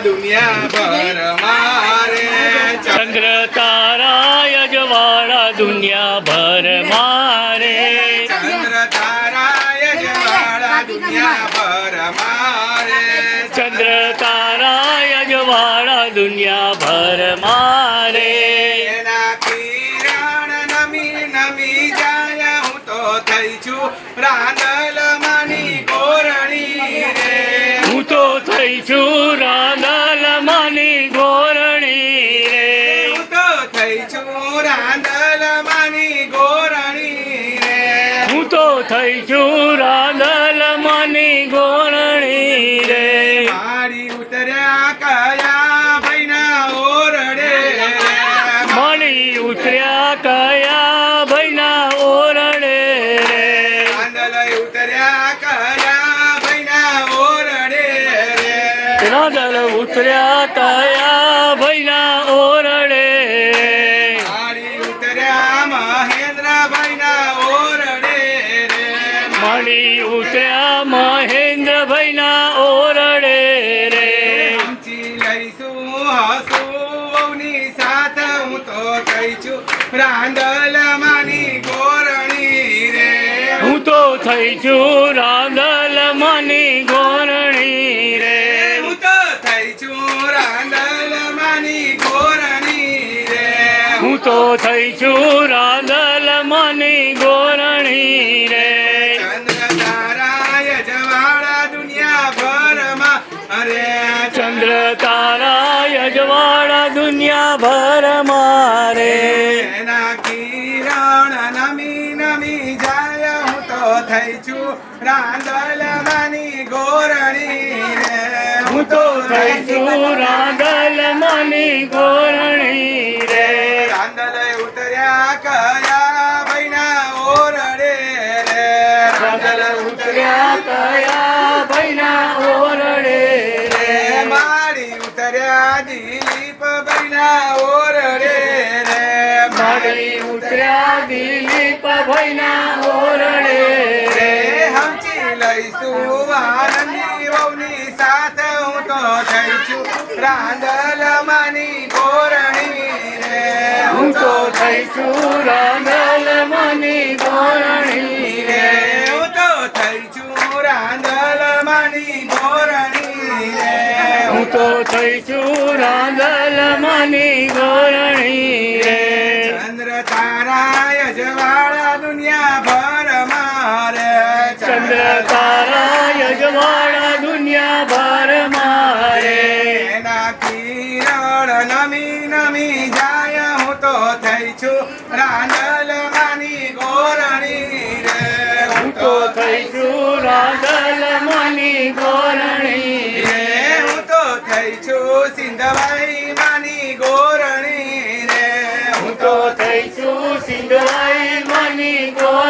દુનિયા ભર મારે ચંદ્ર તારા યજવાળા દુનિયા ભર મારે ચંદ્ર તારા યજવાળા દુનિયા ભર મારે ચંદ્ર તારા યજવાળા દુનિયા ભર મારે એના કિરણ નમી નમી જાય હું તો થઈ છું રાંદલ માની ગોરણી રે હું તો થઈ છું રાંદલ માની ગોરણી રે હું તો થઈ છું રાંદલ માની ગોરણી રે હું તો થઈ છું રાંદલ માની ગોરણી રે મારી ઉતર્યા કયા ભાઈના ઓરડે મળી ઉતર્યા કયા ભૈના ઓરડે રે રાંદલ ઉતર્યા કયા ભાઈના ઓરડે રાંદલ ઉતર્યા કયા ભૈના ઓરડે મારી ઉતર્યા મહેન્દ્રભાઈના ઓરડે મળી ઉતર્યા મહેન્દ્રભાઈના ઓરડે રે સમજી લઈશું હસુની સાથ હું તો થઈ છું રાંદલ માની ગોરણી રે હું તો થઈ છું રાંદલ માની ગોરણી રે હું તો થઈ છું રાંદલ માની ગોરણી રે હું તો થઈ છું રાંદલ માની ગોરણી રે ચંદ્ર તારા યજવાળા દુનિયા ભરમાં અરે ચંદ્ર તારા યજવાળા દુનિયા ભર મારે એના કિરણ નમી નમી જાય હું તો થઈ છું રાંદલ માની ગોરણી રે હું તો થઈ છું રાંદલ માની ગોરણી રે રાંદલ ઉતર્યા કયા ભાઈના ઓરડે રે રાંદલ ઉતર્યા કયા ભૈના ઓરડે રે મારી ઉતર્યા દિલીપ ભાઈના ઓરડે રે મારી ઉતર્યા દિલીપ ભૈના ઓરડે રે રે હમચી લઈશું આનંદી વહુની સાથ હું તો થઈ છું રાંદલ માની ગોરણી રે હું તો થઈ છું રાંદલ માની ગોરણી રે રે હું તો થઈ છું રાંદલ માની ગોરણી રે હું તો થઈ છું રાંદલ માની ગોરણી રે ચંદ્ર તારા યજવાળા દુનિયા ભર મારે ચંદ્ર તારા યજવાળા દુનિયા ભર મારે એના કિરણ નમી નમી જાય હું તો થઈ છું રાંદલ માની ગોરણી રે હું તો થઈ છું રાંદલ માની ગોરણી રે રે હું તો થઈ છું સિંધવાઈ માની ગોરણી રે હું તો થઈ છું સિંધવાઈ માની ગોરણી